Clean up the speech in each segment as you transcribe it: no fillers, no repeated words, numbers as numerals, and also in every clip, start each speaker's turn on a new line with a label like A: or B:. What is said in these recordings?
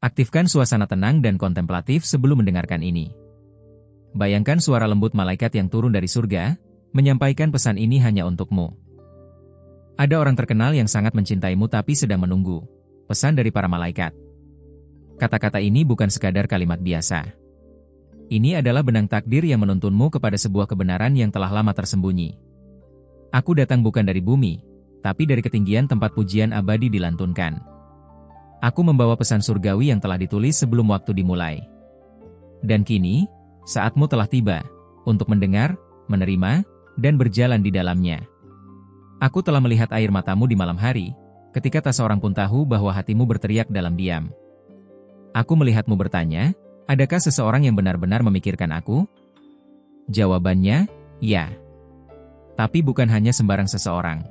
A: Aktifkan suasana tenang dan kontemplatif sebelum mendengarkan ini. Bayangkan suara lembut malaikat yang turun dari surga, menyampaikan pesan ini hanya untukmu. Ada orang terkenal yang sangat mencintaimu tapi sedang menunggu pesan dari para malaikat. Kata-kata ini bukan sekadar kalimat biasa. Ini adalah benang takdir yang menuntunmu kepada sebuah kebenaran yang telah lama tersembunyi. Aku datang bukan dari bumi, tapi dari ketinggian tempat pujian abadi dilantunkan. Aku membawa pesan surgawi yang telah ditulis sebelum waktu dimulai. Dan kini, saatmu telah tiba untuk mendengar, menerima, dan berjalan di dalamnya. Aku telah melihat air matamu di malam hari, ketika tak seorang pun tahu bahwa hatimu berteriak dalam diam. Aku melihatmu bertanya, adakah seseorang yang benar-benar memikirkan aku? Jawabannya, ya. Tapi bukan hanya sembarang seseorang.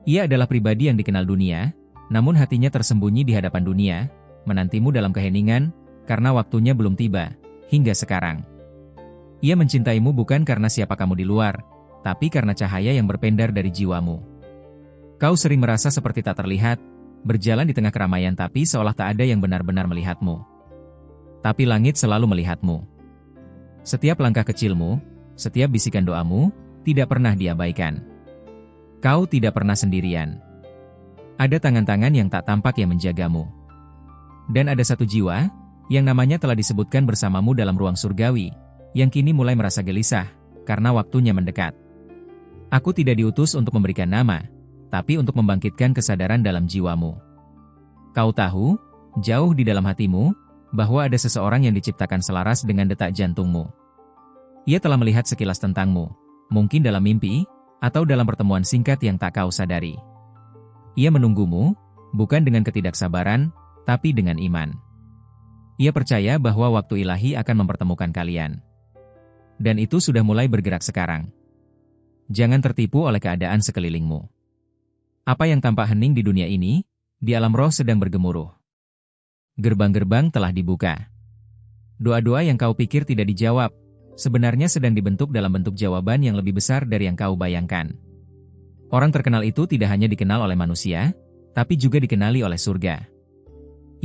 A: Ia adalah pribadi yang dikenal dunia, namun hatinya tersembunyi di hadapan dunia, menantimu dalam keheningan, karena waktunya belum tiba, hingga sekarang. Ia mencintaimu bukan karena siapa kamu di luar, tapi karena cahaya yang berpendar dari jiwamu. Kau sering merasa seperti tak terlihat, berjalan di tengah keramaian tapi seolah tak ada yang benar-benar melihatmu. Tapi langit selalu melihatmu. Setiap langkah kecilmu, setiap bisikan doamu, tidak pernah diabaikan. Kau tidak pernah sendirian. Ada tangan-tangan yang tak tampak yang menjagamu. Dan ada satu jiwa, yang namanya telah disebutkan bersamamu dalam ruang surgawi, yang kini mulai merasa gelisah, karena waktunya mendekat. Aku tidak diutus untuk memberikan nama, tapi untuk membangkitkan kesadaran dalam jiwamu. Kau tahu, jauh di dalam hatimu, bahwa ada seseorang yang diciptakan selaras dengan detak jantungmu. Ia telah melihat sekilas tentangmu, mungkin dalam mimpi, atau dalam pertemuan singkat yang tak kau sadari. Ia menunggumu, bukan dengan ketidaksabaran, tapi dengan iman. Ia percaya bahwa waktu ilahi akan mempertemukan kalian. Dan itu sudah mulai bergerak sekarang. Jangan tertipu oleh keadaan sekelilingmu. Apa yang tampak hening di dunia ini, di alam roh sedang bergemuruh. Gerbang-gerbang telah dibuka. Doa-doa yang kau pikir tidak dijawab, sebenarnya sedang dibentuk dalam bentuk jawaban yang lebih besar dari yang kau bayangkan. Orang terkenal itu tidak hanya dikenal oleh manusia, tapi juga dikenali oleh surga.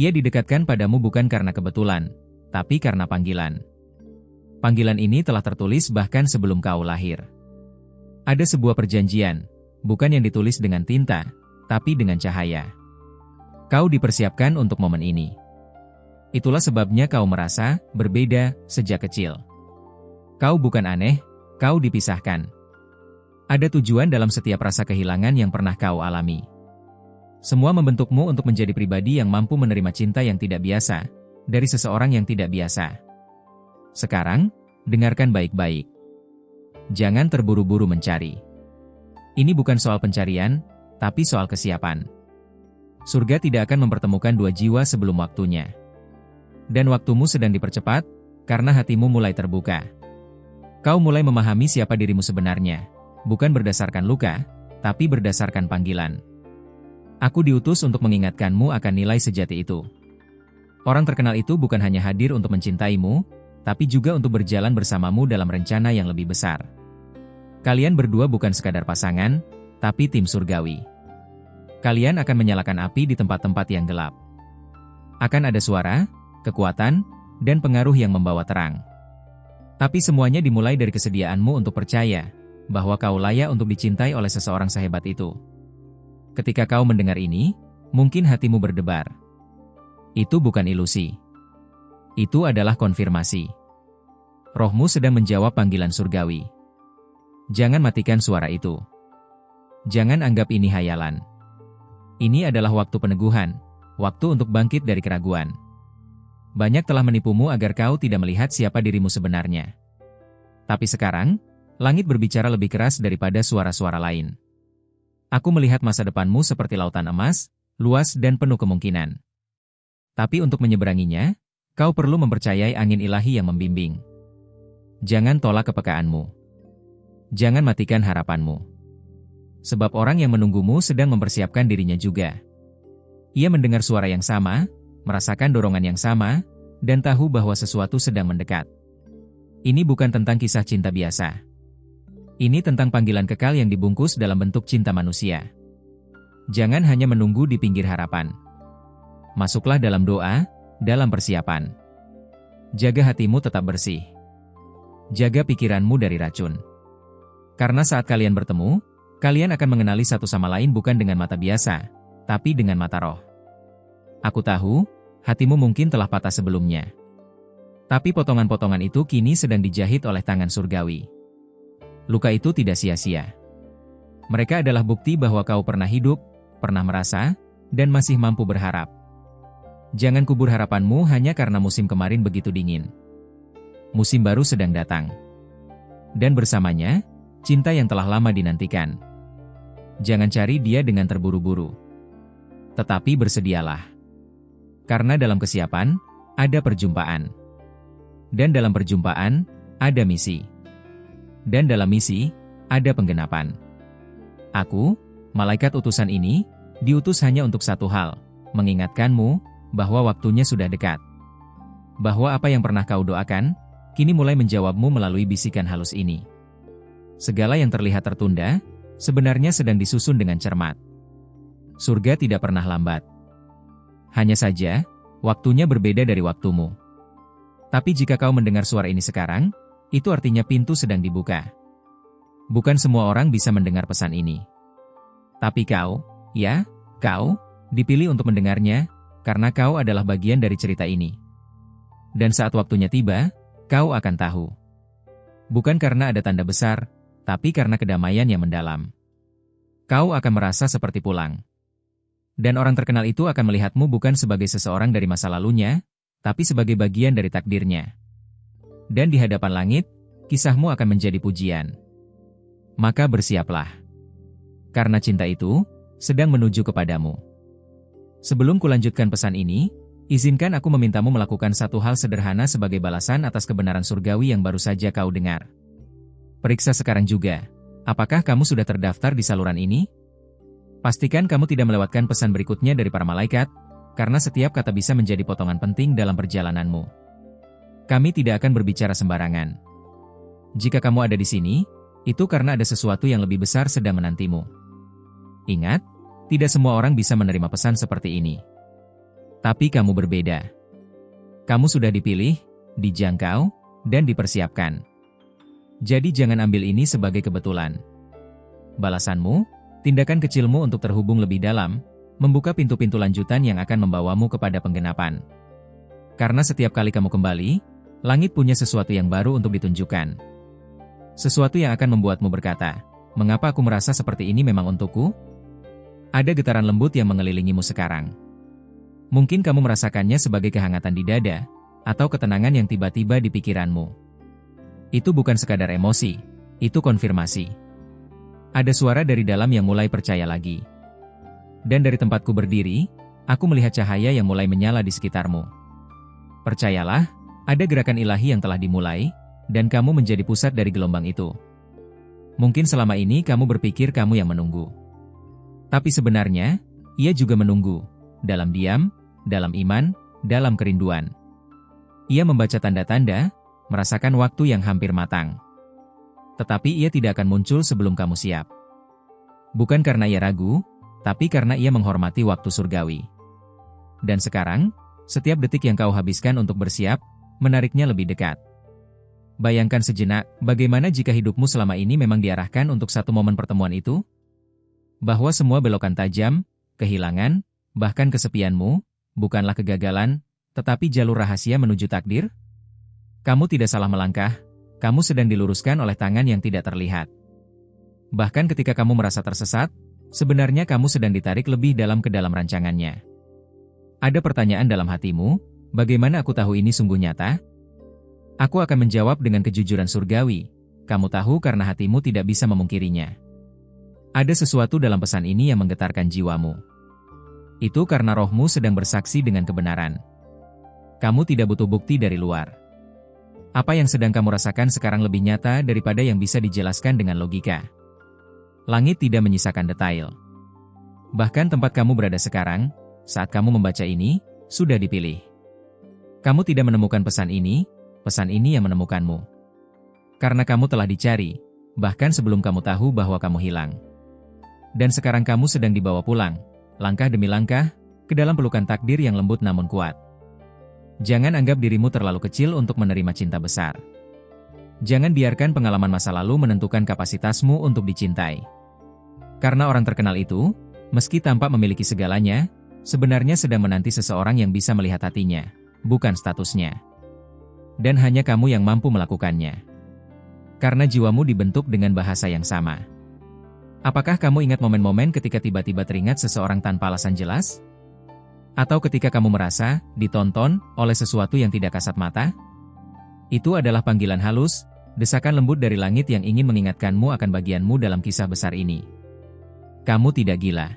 A: Ia didekatkan padamu bukan karena kebetulan, tapi karena panggilan. Panggilan ini telah tertulis bahkan sebelum kau lahir. Ada sebuah perjanjian, bukan yang ditulis dengan tinta, tapi dengan cahaya. Kau dipersiapkan untuk momen ini. Itulah sebabnya kau merasa berbeda sejak kecil. Kau bukan aneh, kau dipisahkan. Ada tujuan dalam setiap rasa kehilangan yang pernah kau alami. Semua membentukmu untuk menjadi pribadi yang mampu menerima cinta yang tidak biasa, dari seseorang yang tidak biasa. Sekarang, dengarkan baik-baik. Jangan terburu-buru mencari. Ini bukan soal pencarian, tapi soal kesiapan. Surga tidak akan mempertemukan dua jiwa sebelum waktunya. Dan waktumu sedang dipercepat, karena hatimu mulai terbuka. Kau mulai memahami siapa dirimu sebenarnya, bukan berdasarkan luka, tapi berdasarkan panggilan. Aku diutus untuk mengingatkanmu akan nilai sejati itu. Orang terkenal itu bukan hanya hadir untuk mencintaimu, tapi juga untuk berjalan bersamamu dalam rencana yang lebih besar. Kalian berdua bukan sekadar pasangan, tapi tim surgawi. Kalian akan menyalakan api di tempat-tempat yang gelap. Akan ada suara, kekuatan, dan pengaruh yang membawa terang. Tapi semuanya dimulai dari kesediaanmu untuk percaya bahwa kau layak untuk dicintai oleh seseorang sehebat itu. Ketika kau mendengar ini, mungkin hatimu berdebar. Itu bukan ilusi. Itu adalah konfirmasi. Rohmu sedang menjawab panggilan surgawi. Jangan matikan suara itu. Jangan anggap ini hayalan. Ini adalah waktu peneguhan, waktu untuk bangkit dari keraguan. Banyak telah menipumu agar kau tidak melihat siapa dirimu sebenarnya. Tapi sekarang, langit berbicara lebih keras daripada suara-suara lain. Aku melihat masa depanmu seperti lautan emas, luas dan penuh kemungkinan. Tapi untuk menyeberanginya, kau perlu mempercayai angin ilahi yang membimbing. Jangan tolak kepekaanmu. Jangan matikan harapanmu. Sebab orang yang menunggumu sedang mempersiapkan dirinya juga. Ia mendengar suara yang sama, merasakan dorongan yang sama, dan tahu bahwa sesuatu sedang mendekat. Ini bukan tentang kisah cinta biasa. Ini tentang panggilan kekal yang dibungkus dalam bentuk cinta manusia. Jangan hanya menunggu di pinggir harapan. Masuklah dalam doa, dalam persiapan. Jaga hatimu tetap bersih. Jaga pikiranmu dari racun. Karena saat kalian bertemu, kalian akan mengenali satu sama lain bukan dengan mata biasa, tapi dengan mata roh. Aku tahu, hatimu mungkin telah patah sebelumnya. Tapi potongan-potongan itu kini sedang dijahit oleh tangan surgawi. Luka itu tidak sia-sia. Mereka adalah bukti bahwa kau pernah hidup, pernah merasa, dan masih mampu berharap. Jangan kubur harapanmu hanya karena musim kemarin begitu dingin. Musim baru sedang datang. Dan bersamanya, cinta yang telah lama dinantikan. Jangan cari dia dengan terburu-buru. Tetapi bersedialah. Karena dalam kesiapan, ada perjumpaan. Dan dalam perjumpaan, ada misi. Dan dalam misi, ada penggenapan. Aku, malaikat utusan ini, diutus hanya untuk satu hal, mengingatkanmu bahwa waktunya sudah dekat. Bahwa apa yang pernah kau doakan, kini mulai menjawabmu melalui bisikan halus ini. Segala yang terlihat tertunda, sebenarnya sedang disusun dengan cermat. Surga tidak pernah lambat. Hanya saja, waktunya berbeda dari waktumu. Tapi jika kau mendengar suara ini sekarang, itu artinya pintu sedang dibuka. Bukan semua orang bisa mendengar pesan ini. Tapi kau, ya, kau, dipilih untuk mendengarnya, karena kau adalah bagian dari cerita ini. Dan saat waktunya tiba, kau akan tahu. Bukan karena ada tanda besar, tapi karena kedamaian yang mendalam. Kau akan merasa seperti pulang. Dan orang terkenal itu akan melihatmu bukan sebagai seseorang dari masa lalunya, tapi sebagai bagian dari takdirnya. Dan di hadapan langit, kisahmu akan menjadi pujian. Maka bersiaplah. Karena cinta itu sedang menuju kepadamu. Sebelum kulanjutkan pesan ini, izinkan aku memintamu melakukan satu hal sederhana sebagai balasan atas kebenaran surgawi yang baru saja kau dengar. Periksa sekarang juga, apakah kamu sudah terdaftar di saluran ini? Pastikan kamu tidak melewatkan pesan berikutnya dari para malaikat, karena setiap kata bisa menjadi potongan penting dalam perjalananmu. Kami tidak akan berbicara sembarangan. Jika kamu ada di sini, itu karena ada sesuatu yang lebih besar sedang menantimu. Ingat, tidak semua orang bisa menerima pesan seperti ini. Tapi kamu berbeda. Kamu sudah dipilih, dijangkau, dan dipersiapkan. Jadi jangan ambil ini sebagai kebetulan. Balasanmu, tindakan kecilmu untuk terhubung lebih dalam, membuka pintu-pintu lanjutan yang akan membawamu kepada penggenapan. Karena setiap kali kamu kembali, langit punya sesuatu yang baru untuk ditunjukkan. Sesuatu yang akan membuatmu berkata, mengapa aku merasa seperti ini memang untukku? Ada getaran lembut yang mengelilingimu sekarang. Mungkin kamu merasakannya sebagai kehangatan di dada, atau ketenangan yang tiba-tiba di pikiranmu. Itu bukan sekadar emosi, itu konfirmasi. Ada suara dari dalam yang mulai percaya lagi. Dan dari tempatku berdiri, aku melihat cahaya yang mulai menyala di sekitarmu. Percayalah, ada gerakan ilahi yang telah dimulai, dan kamu menjadi pusat dari gelombang itu. Mungkin selama ini kamu berpikir kamu yang menunggu. Tapi sebenarnya, ia juga menunggu, dalam diam, dalam iman, dalam kerinduan. Ia membaca tanda-tanda, merasakan waktu yang hampir matang. Tetapi ia tidak akan muncul sebelum kamu siap. Bukan karena ia ragu, tapi karena ia menghormati waktu surgawi. Dan sekarang, setiap detik yang kau habiskan untuk bersiap, menariknya lebih dekat. Bayangkan sejenak, bagaimana jika hidupmu selama ini memang diarahkan untuk satu momen pertemuan itu? Bahwa semua belokan tajam, kehilangan, bahkan kesepianmu, bukanlah kegagalan, tetapi jalur rahasia menuju takdir? Kamu tidak salah melangkah, kamu sedang diluruskan oleh tangan yang tidak terlihat. Bahkan ketika kamu merasa tersesat, sebenarnya kamu sedang ditarik lebih dalam ke dalam rancangannya. Ada pertanyaan dalam hatimu, bagaimana aku tahu ini sungguh nyata? Aku akan menjawab dengan kejujuran surgawi, kamu tahu karena hatimu tidak bisa memungkirinya. Ada sesuatu dalam pesan ini yang menggetarkan jiwamu. Itu karena rohmu sedang bersaksi dengan kebenaran. Kamu tidak butuh bukti dari luar. Apa yang sedang kamu rasakan sekarang lebih nyata daripada yang bisa dijelaskan dengan logika. Langit tidak menyisakan detail. Bahkan tempat kamu berada sekarang, saat kamu membaca ini, sudah dipilih. Kamu tidak menemukan pesan ini yang menemukanmu. Karena kamu telah dicari, bahkan sebelum kamu tahu bahwa kamu hilang. Dan sekarang kamu sedang dibawa pulang, langkah demi langkah, ke dalam pelukan takdir yang lembut namun kuat. Jangan anggap dirimu terlalu kecil untuk menerima cinta besar. Jangan biarkan pengalaman masa lalu menentukan kapasitasmu untuk dicintai. Karena orang terkenal itu, meski tampak memiliki segalanya, sebenarnya sedang menanti seseorang yang bisa melihat hatinya, bukan statusnya. Dan hanya kamu yang mampu melakukannya. Karena jiwamu dibentuk dengan bahasa yang sama. Apakah kamu ingat momen-momen ketika tiba-tiba teringat seseorang tanpa alasan jelas? Atau ketika kamu merasa ditonton oleh sesuatu yang tidak kasat mata? Itu adalah panggilan halus, desakan lembut dari langit yang ingin mengingatkanmu akan bagianmu dalam kisah besar ini. Kamu tidak gila.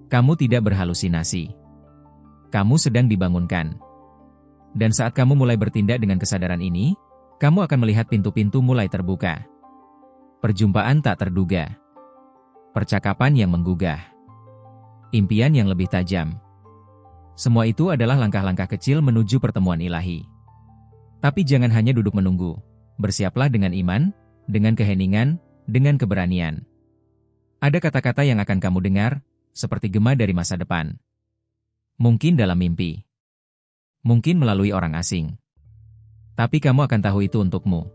A: Kamu tidak berhalusinasi. Kamu sedang dibangunkan. Dan saat kamu mulai bertindak dengan kesadaran ini, kamu akan melihat pintu-pintu mulai terbuka. Perjumpaan tak terduga. Percakapan yang menggugah. Impian yang lebih tajam. Semua itu adalah langkah-langkah kecil menuju pertemuan ilahi. Tapi jangan hanya duduk menunggu. Bersiaplah dengan iman, dengan keheningan, dengan keberanian. Ada kata-kata yang akan kamu dengar, seperti gema dari masa depan. Mungkin dalam mimpi. Mungkin melalui orang asing. Tapi kamu akan tahu itu untukmu.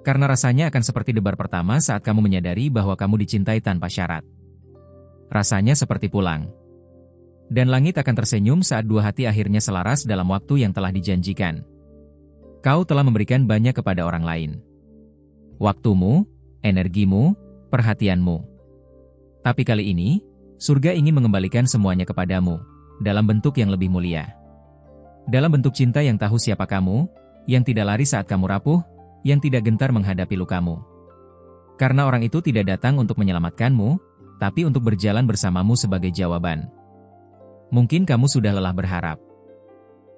A: Karena rasanya akan seperti debar pertama saat kamu menyadari bahwa kamu dicintai tanpa syarat. Rasanya seperti pulang. Dan langit akan tersenyum saat dua hati akhirnya selaras dalam waktu yang telah dijanjikan. Kau telah memberikan banyak kepada orang lain. Waktumu, energimu, perhatianmu. Tapi kali ini, surga ingin mengembalikan semuanya kepadamu, dalam bentuk yang lebih mulia. Dalam bentuk cinta yang tahu siapa kamu, yang tidak lari saat kamu rapuh, yang tidak gentar menghadapi lukamu. Karena orang itu tidak datang untuk menyelamatkanmu, tapi untuk berjalan bersamamu sebagai jawaban. Mungkin kamu sudah lelah berharap.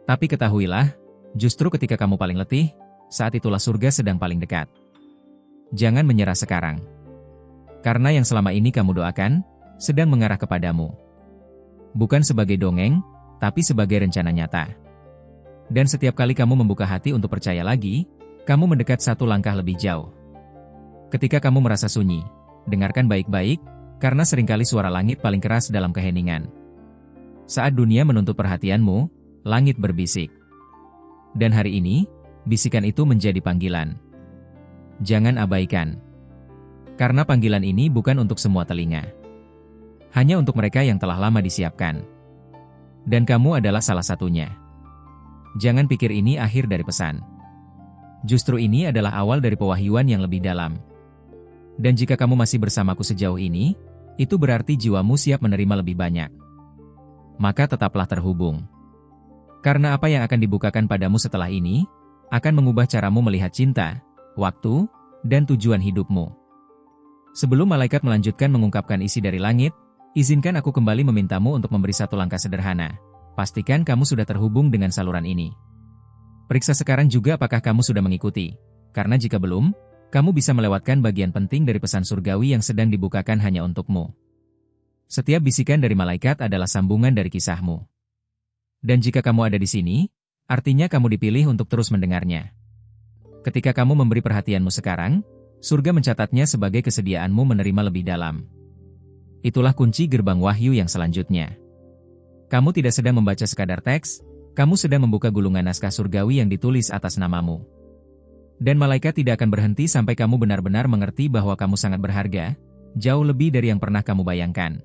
A: Tapi ketahuilah, justru ketika kamu paling letih, saat itulah surga sedang paling dekat. Jangan menyerah sekarang. Karena yang selama ini kamu doakan, sedang mengarah kepadamu. Bukan sebagai dongeng, tapi sebagai rencana nyata. Dan setiap kali kamu membuka hati untuk percaya lagi, kamu mendekat satu langkah lebih jauh. Ketika kamu merasa sunyi, dengarkan baik-baik, karena seringkali suara langit paling keras dalam keheningan. Saat dunia menuntut perhatianmu, langit berbisik. Dan hari ini, bisikan itu menjadi panggilan. Jangan abaikan. Karena panggilan ini bukan untuk semua telinga. Hanya untuk mereka yang telah lama disiapkan. Dan kamu adalah salah satunya. Jangan pikir ini akhir dari pesan. Justru ini adalah awal dari pewahyuan yang lebih dalam. Dan jika kamu masih bersamaku sejauh ini, itu berarti jiwamu siap menerima lebih banyak. Maka tetaplah terhubung. Karena apa yang akan dibukakan padamu setelah ini, akan mengubah caramu melihat cinta, waktu, dan tujuan hidupmu. Sebelum malaikat melanjutkan mengungkapkan isi dari langit, izinkan aku kembali memintamu untuk memberi satu langkah sederhana. Pastikan kamu sudah terhubung dengan saluran ini. Periksa sekarang juga apakah kamu sudah mengikuti, karena jika belum, kamu bisa melewatkan bagian penting dari pesan surgawi yang sedang dibukakan hanya untukmu. Setiap bisikan dari malaikat adalah sambungan dari kisahmu. Dan jika kamu ada di sini, artinya kamu dipilih untuk terus mendengarnya. Ketika kamu memberi perhatianmu sekarang, surga mencatatnya sebagai kesediaanmu menerima lebih dalam. Itulah kunci gerbang wahyu yang selanjutnya. Kamu tidak sedang membaca sekadar teks, kamu sedang membuka gulungan naskah surgawi yang ditulis atas namamu. Dan malaikat tidak akan berhenti sampai kamu benar-benar mengerti bahwa kamu sangat berharga, jauh lebih dari yang pernah kamu bayangkan.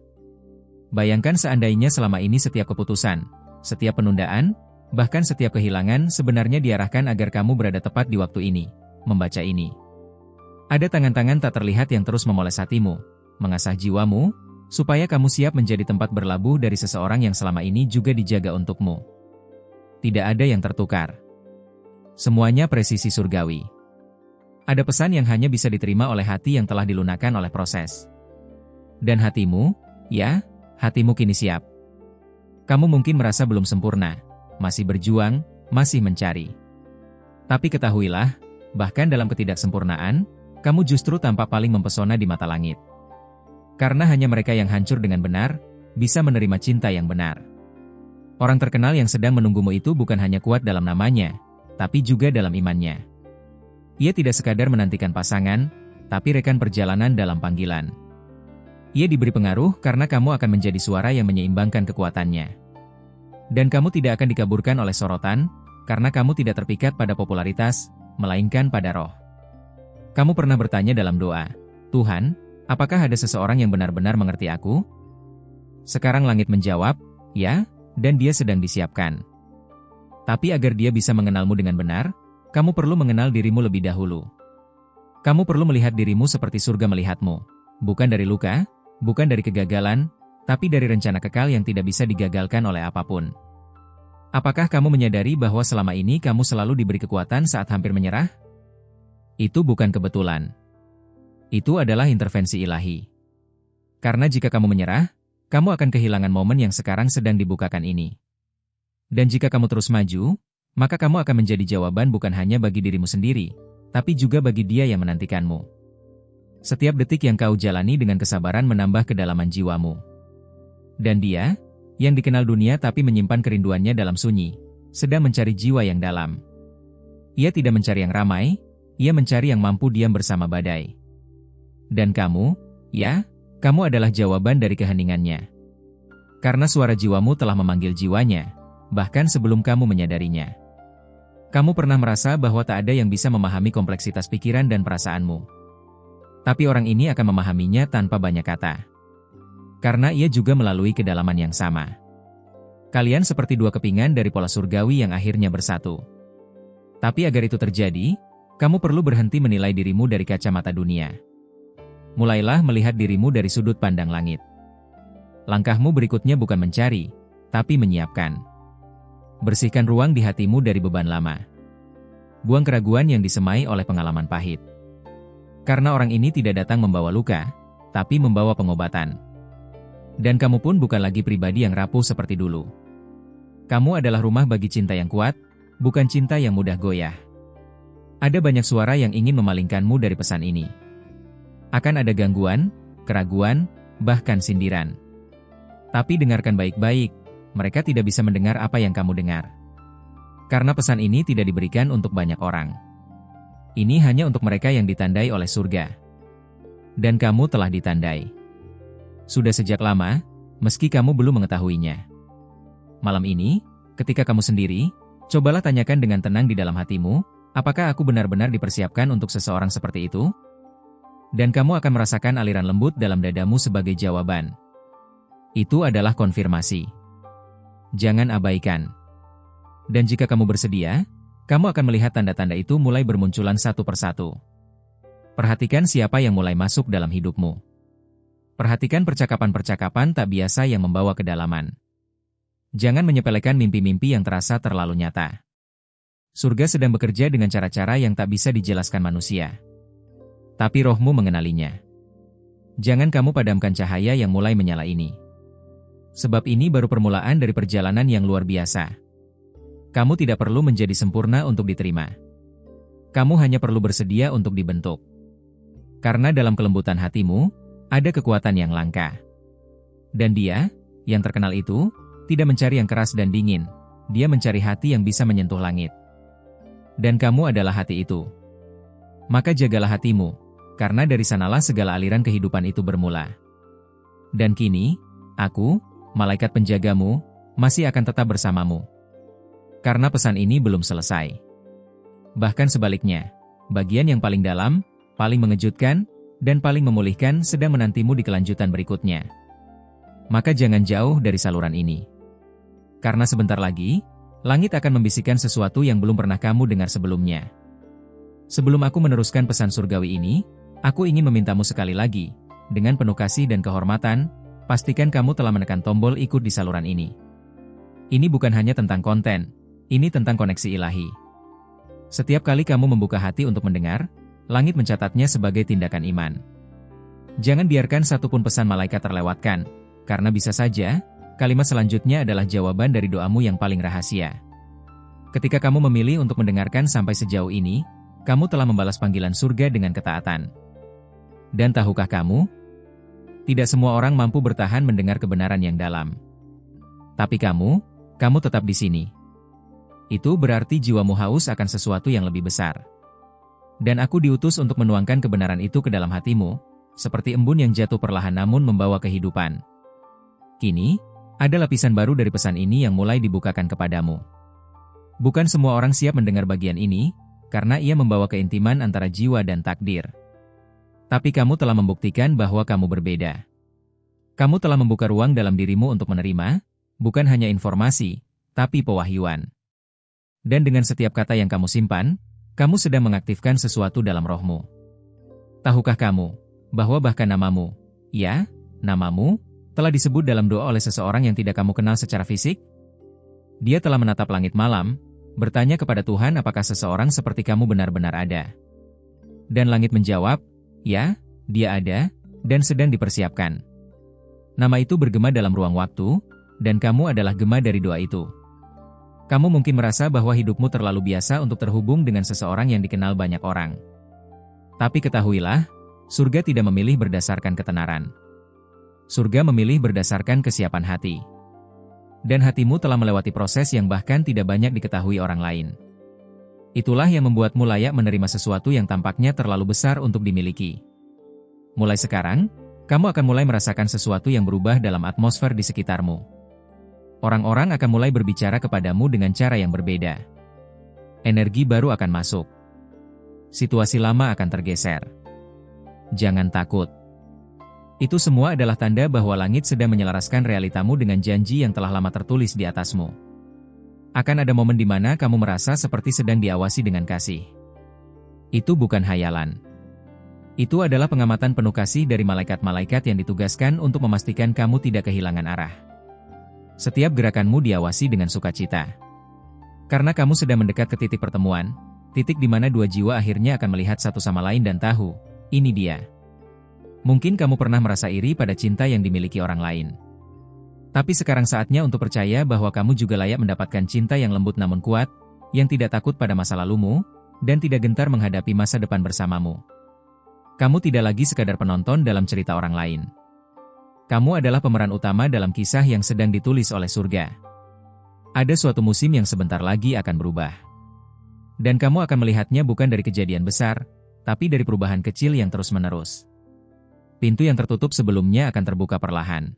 A: Bayangkan seandainya selama ini setiap keputusan, setiap penundaan, bahkan setiap kehilangan sebenarnya diarahkan agar kamu berada tepat di waktu ini, membaca ini. Ada tangan-tangan tak terlihat yang terus memoles hatimu, mengasah jiwamu, supaya kamu siap menjadi tempat berlabuh dari seseorang yang selama ini juga dijaga untukmu. Tidak ada yang tertukar. Semuanya presisi surgawi. Ada pesan yang hanya bisa diterima oleh hati yang telah dilunakkan oleh proses. Dan hatimu, ya, hatimu kini siap. Kamu mungkin merasa belum sempurna, masih berjuang, masih mencari. Tapi ketahuilah, bahkan dalam ketidaksempurnaan, kamu justru tampak paling mempesona di mata langit. Karena hanya mereka yang hancur dengan benar, bisa menerima cinta yang benar. Orang terkenal yang sedang menunggumu itu bukan hanya kuat dalam namanya, tapi juga dalam imannya. Ia tidak sekadar menantikan pasangan, tapi rekan perjalanan dalam panggilan. Ia diberi pengaruh karena kamu akan menjadi suara yang menyeimbangkan kekuatannya. Dan kamu tidak akan dikaburkan oleh sorotan, karena kamu tidak terpikat pada popularitas, melainkan pada roh. Kamu pernah bertanya dalam doa, Tuhan, apakah ada seseorang yang benar-benar mengerti aku? Sekarang langit menjawab, ya, dan dia sedang disiapkan. Tapi agar dia bisa mengenalmu dengan benar, kamu perlu mengenal dirimu lebih dahulu. Kamu perlu melihat dirimu seperti surga melihatmu, bukan dari luka, bukan dari kegagalan, tapi dari rencana kekal yang tidak bisa digagalkan oleh apapun. Apakah kamu menyadari bahwa selama ini kamu selalu diberi kekuatan saat hampir menyerah? Itu bukan kebetulan. Itu adalah intervensi ilahi. Karena jika kamu menyerah, kamu akan kehilangan momen yang sekarang sedang dibukakan ini. Dan jika kamu terus maju, maka kamu akan menjadi jawaban bukan hanya bagi dirimu sendiri, tapi juga bagi dia yang menantikanmu. Setiap detik yang kau jalani dengan kesabaran menambah kedalaman jiwamu. Dan dia, yang dikenal dunia tapi menyimpan kerinduannya dalam sunyi, sedang mencari jiwa yang dalam. Ia tidak mencari yang ramai, ia mencari yang mampu diam bersama badai. Dan kamu, ya, kamu adalah jawaban dari keheningannya. Karena suara jiwamu telah memanggil jiwanya, bahkan sebelum kamu menyadarinya. Kamu pernah merasa bahwa tak ada yang bisa memahami kompleksitas pikiran dan perasaanmu. Tapi orang ini akan memahaminya tanpa banyak kata. Karena ia juga melalui kedalaman yang sama. Kalian seperti dua kepingan dari pola surgawi yang akhirnya bersatu. Tapi agar itu terjadi, kamu perlu berhenti menilai dirimu dari kacamata dunia. Mulailah melihat dirimu dari sudut pandang langit. Langkahmu berikutnya bukan mencari, tapi menyiapkan. Bersihkan ruang di hatimu dari beban lama. Buang keraguan yang disemai oleh pengalaman pahit. Karena orang ini tidak datang membawa luka, tapi membawa pengobatan. Dan kamu pun bukan lagi pribadi yang rapuh seperti dulu. Kamu adalah rumah bagi cinta yang kuat, bukan cinta yang mudah goyah. Ada banyak suara yang ingin memalingkanmu dari pesan ini. Akan ada gangguan, keraguan, bahkan sindiran. Tapi dengarkan baik-baik, mereka tidak bisa mendengar apa yang kamu dengar. Karena pesan ini tidak diberikan untuk banyak orang. Ini hanya untuk mereka yang ditandai oleh surga. Dan kamu telah ditandai. Sudah sejak lama, meski kamu belum mengetahuinya. Malam ini, ketika kamu sendiri, cobalah tanyakan dengan tenang di dalam hatimu, apakah aku benar-benar dipersiapkan untuk seseorang seperti itu? Dan kamu akan merasakan aliran lembut dalam dadamu sebagai jawaban. Itu adalah konfirmasi. Jangan abaikan. Dan jika kamu bersedia, kamu akan melihat tanda-tanda itu mulai bermunculan satu persatu. Perhatikan siapa yang mulai masuk dalam hidupmu. Perhatikan percakapan-percakapan tak biasa yang membawa kedalaman. Jangan menyepelekan mimpi-mimpi yang terasa terlalu nyata. Surga sedang bekerja dengan cara-cara yang tak bisa dijelaskan manusia. Tapi rohmu mengenalinya. Jangan kamu padamkan cahaya yang mulai menyala ini. Sebab ini baru permulaan dari perjalanan yang luar biasa. Kamu tidak perlu menjadi sempurna untuk diterima. Kamu hanya perlu bersedia untuk dibentuk. Karena dalam kelembutan hatimu, ada kekuatan yang langka. Dan dia, yang terkenal itu, tidak mencari yang keras dan dingin. Dia mencari hati yang bisa menyentuh langit. Dan kamu adalah hati itu. Maka jagalah hatimu, karena dari sanalah segala aliran kehidupan itu bermula. Dan kini, aku, malaikat penjagamu, masih akan tetap bersamamu. Karena pesan ini belum selesai. Bahkan sebaliknya, bagian yang paling dalam, paling mengejutkan, dan paling memulihkan sedang menantimu di kelanjutan berikutnya. Maka jangan jauh dari saluran ini. Karena sebentar lagi, langit akan membisikkan sesuatu yang belum pernah kamu dengar sebelumnya. Sebelum aku meneruskan pesan surgawi ini, aku ingin memintamu sekali lagi, dengan penuh kasih dan kehormatan, pastikan kamu telah menekan tombol ikut di saluran ini. Ini bukan hanya tentang konten, ini tentang koneksi ilahi. Setiap kali kamu membuka hati untuk mendengar, langit mencatatnya sebagai tindakan iman. Jangan biarkan satupun pesan malaikat terlewatkan, karena bisa saja, kalimat selanjutnya adalah jawaban dari doamu yang paling rahasia. Ketika kamu memilih untuk mendengarkan sampai sejauh ini, kamu telah membalas panggilan surga dengan ketaatan. Dan tahukah kamu? Tidak semua orang mampu bertahan mendengar kebenaran yang dalam. Tapi kamu tetap di sini. Itu berarti jiwamu haus akan sesuatu yang lebih besar. Dan aku diutus untuk menuangkan kebenaran itu ke dalam hatimu, seperti embun yang jatuh perlahan namun membawa kehidupan. Kini, Ada lapisan baru dari pesan ini yang mulai dibukakan kepadamu. Bukan semua orang siap mendengar bagian ini, karena ia membawa keintiman antara jiwa dan takdir. Tapi kamu telah membuktikan bahwa kamu berbeda. Kamu telah membuka ruang dalam dirimu untuk menerima, bukan hanya informasi, tapi pewahyuan. Dan dengan setiap kata yang kamu simpan, kamu sedang mengaktifkan sesuatu dalam rohmu. Tahukah kamu, bahwa bahkan namamu, ya, namamu, telah disebut dalam doa oleh seseorang yang tidak kamu kenal secara fisik? Dia telah menatap langit malam, bertanya kepada Tuhan apakah seseorang seperti kamu benar-benar ada. Dan langit menjawab, ya, dia ada, dan sedang dipersiapkan. Nama itu bergema dalam ruang waktu, dan kamu adalah gema dari doa itu. Kamu mungkin merasa bahwa hidupmu terlalu biasa untuk terhubung dengan seseorang yang dikenal banyak orang. Tapi ketahuilah, surga tidak memilih berdasarkan ketenaran. Surga memilih berdasarkan kesiapan hati. Dan hatimu telah melewati proses yang bahkan tidak banyak diketahui orang lain. Itulah yang membuatmu layak menerima sesuatu yang tampaknya terlalu besar untuk dimiliki. Mulai sekarang, kamu akan mulai merasakan sesuatu yang berubah dalam atmosfer di sekitarmu. Orang-orang akan mulai berbicara kepadamu dengan cara yang berbeda. Energi baru akan masuk. Situasi lama akan tergeser. Jangan takut. Itu semua adalah tanda bahwa langit sedang menyelaraskan realitamu dengan janji yang telah lama tertulis di atasmu. Akan ada momen di mana kamu merasa seperti sedang diawasi dengan kasih. Itu bukan hayalan. Itu adalah pengamatan penuh kasih dari malaikat-malaikat yang ditugaskan untuk memastikan kamu tidak kehilangan arah. Setiap gerakanmu diawasi dengan sukacita. Karena kamu sedang mendekat ke titik pertemuan, titik di mana dua jiwa akhirnya akan melihat satu sama lain dan tahu, ini dia. Mungkin kamu pernah merasa iri pada cinta yang dimiliki orang lain. Tapi sekarang saatnya untuk percaya bahwa kamu juga layak mendapatkan cinta yang lembut namun kuat, yang tidak takut pada masa lalumu, dan tidak gentar menghadapi masa depan bersamamu. Kamu tidak lagi sekadar penonton dalam cerita orang lain. Kamu adalah pemeran utama dalam kisah yang sedang ditulis oleh surga. Ada suatu musim yang sebentar lagi akan berubah. Dan kamu akan melihatnya bukan dari kejadian besar, tapi dari perubahan kecil yang terus-menerus. Pintu yang tertutup sebelumnya akan terbuka perlahan.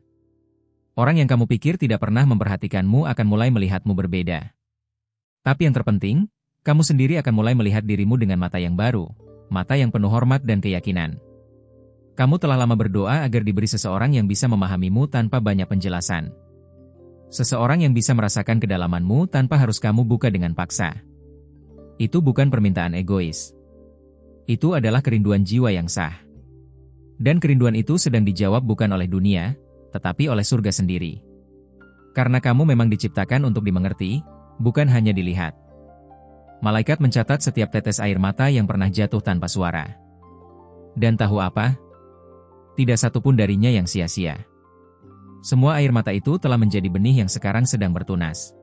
A: Orang yang kamu pikir tidak pernah memperhatikanmu akan mulai melihatmu berbeda. Tapi yang terpenting, kamu sendiri akan mulai melihat dirimu dengan mata yang baru, mata yang penuh hormat dan keyakinan. Kamu telah lama berdoa agar diberi seseorang yang bisa memahamimu tanpa banyak penjelasan. Seseorang yang bisa merasakan kedalamanmu tanpa harus kamu buka dengan paksa. Itu bukan permintaan egois. Itu adalah kerinduan jiwa yang sah. Dan kerinduan itu sedang dijawab bukan oleh dunia, tetapi oleh surga sendiri. Karena kamu memang diciptakan untuk dimengerti, bukan hanya dilihat. Malaikat mencatat setiap tetes air mata yang pernah jatuh tanpa suara. Dan tahu apa? Tidak satupun darinya yang sia-sia. Semua air mata itu telah menjadi benih yang sekarang sedang bertunas.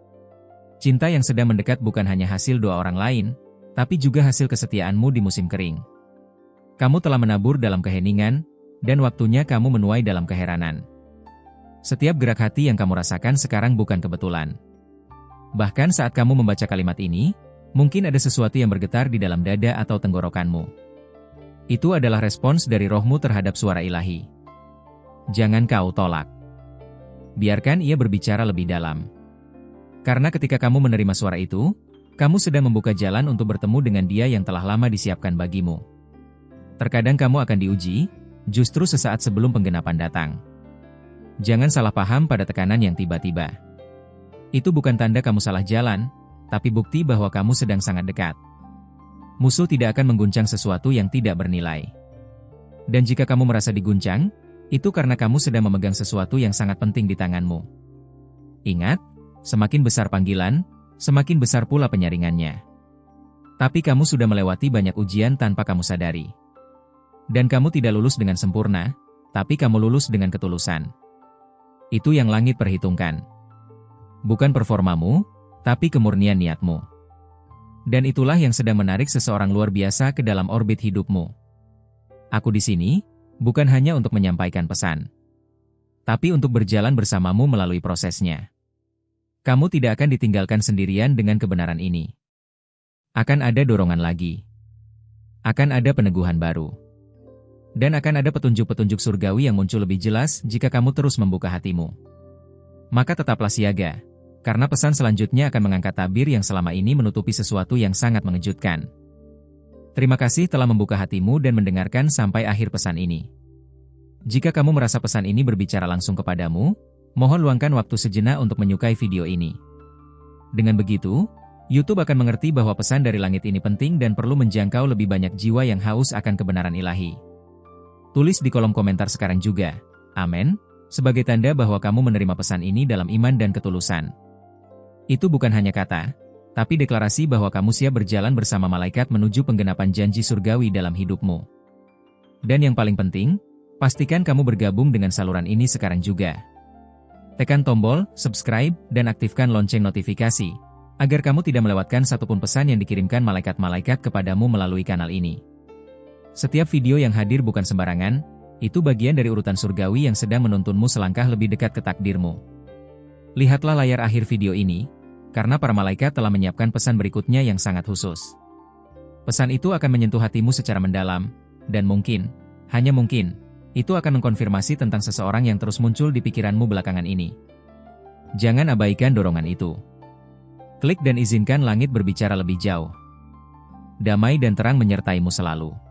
A: Cinta yang sedang mendekat bukan hanya hasil doa orang lain, tapi juga hasil kesetiaanmu di musim kering. Kamu telah menabur dalam keheningan, dan waktunya kamu menuai dalam keheranan. Setiap gerak hati yang kamu rasakan sekarang bukan kebetulan. Bahkan saat kamu membaca kalimat ini, mungkin ada sesuatu yang bergetar di dalam dada atau tenggorokanmu. Itu adalah respons dari rohmu terhadap suara ilahi. Jangan kau tolak. Biarkan ia berbicara lebih dalam. Karena ketika kamu menerima suara itu, kamu sedang membuka jalan untuk bertemu dengan dia yang telah lama disiapkan bagimu. Terkadang kamu akan diuji, justru sesaat sebelum penggenapan datang. Jangan salah paham pada tekanan yang tiba-tiba. Itu bukan tanda kamu salah jalan, tapi bukti bahwa kamu sedang sangat dekat. Musuh tidak akan mengguncang sesuatu yang tidak bernilai. Dan jika kamu merasa diguncang, itu karena kamu sedang memegang sesuatu yang sangat penting di tanganmu. Ingat, semakin besar panggilan, semakin besar pula penyaringannya. Tapi kamu sudah melewati banyak ujian tanpa kamu sadari. Dan kamu tidak lulus dengan sempurna, tapi kamu lulus dengan ketulusan. Itu yang langit perhitungkan. Bukan performamu, tapi kemurnian niatmu. Dan itulah yang sedang menarik seseorang luar biasa ke dalam orbit hidupmu. Aku di sini, bukan hanya untuk menyampaikan pesan, tapi untuk berjalan bersamamu melalui prosesnya. Kamu tidak akan ditinggalkan sendirian dengan kebenaran ini. Akan ada dorongan lagi. Akan ada peneguhan baru. Dan akan ada petunjuk-petunjuk surgawi yang muncul lebih jelas jika kamu terus membuka hatimu. maka tetaplah siaga. Karena pesan selanjutnya akan mengangkat tabir yang selama ini menutupi sesuatu yang sangat mengejutkan. Terima kasih telah membuka hatimu dan mendengarkan sampai akhir pesan ini. Jika kamu merasa pesan ini berbicara langsung kepadamu, mohon luangkan waktu sejenak untuk menyukai video ini. Dengan begitu, YouTube akan mengerti bahwa pesan dari langit ini penting dan perlu menjangkau lebih banyak jiwa yang haus akan kebenaran ilahi. Tulis di kolom komentar sekarang juga, amin, sebagai tanda bahwa kamu menerima pesan ini dalam iman dan ketulusan. Itu bukan hanya kata, tapi deklarasi bahwa kamu siap berjalan bersama malaikat menuju penggenapan janji surgawi dalam hidupmu. Dan yang paling penting, pastikan kamu bergabung dengan saluran ini sekarang juga. Tekan tombol subscribe dan aktifkan lonceng notifikasi, agar kamu tidak melewatkan satupun pesan yang dikirimkan malaikat-malaikat kepadamu melalui kanal ini. Setiap video yang hadir bukan sembarangan, itu bagian dari urutan surgawi yang sedang menuntunmu selangkah lebih dekat ke takdirmu. Lihatlah layar akhir video ini, karena para malaikat telah menyiapkan pesan berikutnya yang sangat khusus. Pesan itu akan menyentuh hatimu secara mendalam, dan mungkin, hanya mungkin, itu akan mengkonfirmasi tentang seseorang yang terus muncul di pikiranmu belakangan ini. Jangan abaikan dorongan itu. Klik dan izinkan langit berbicara lebih jauh. Damai dan terang menyertaimu selalu.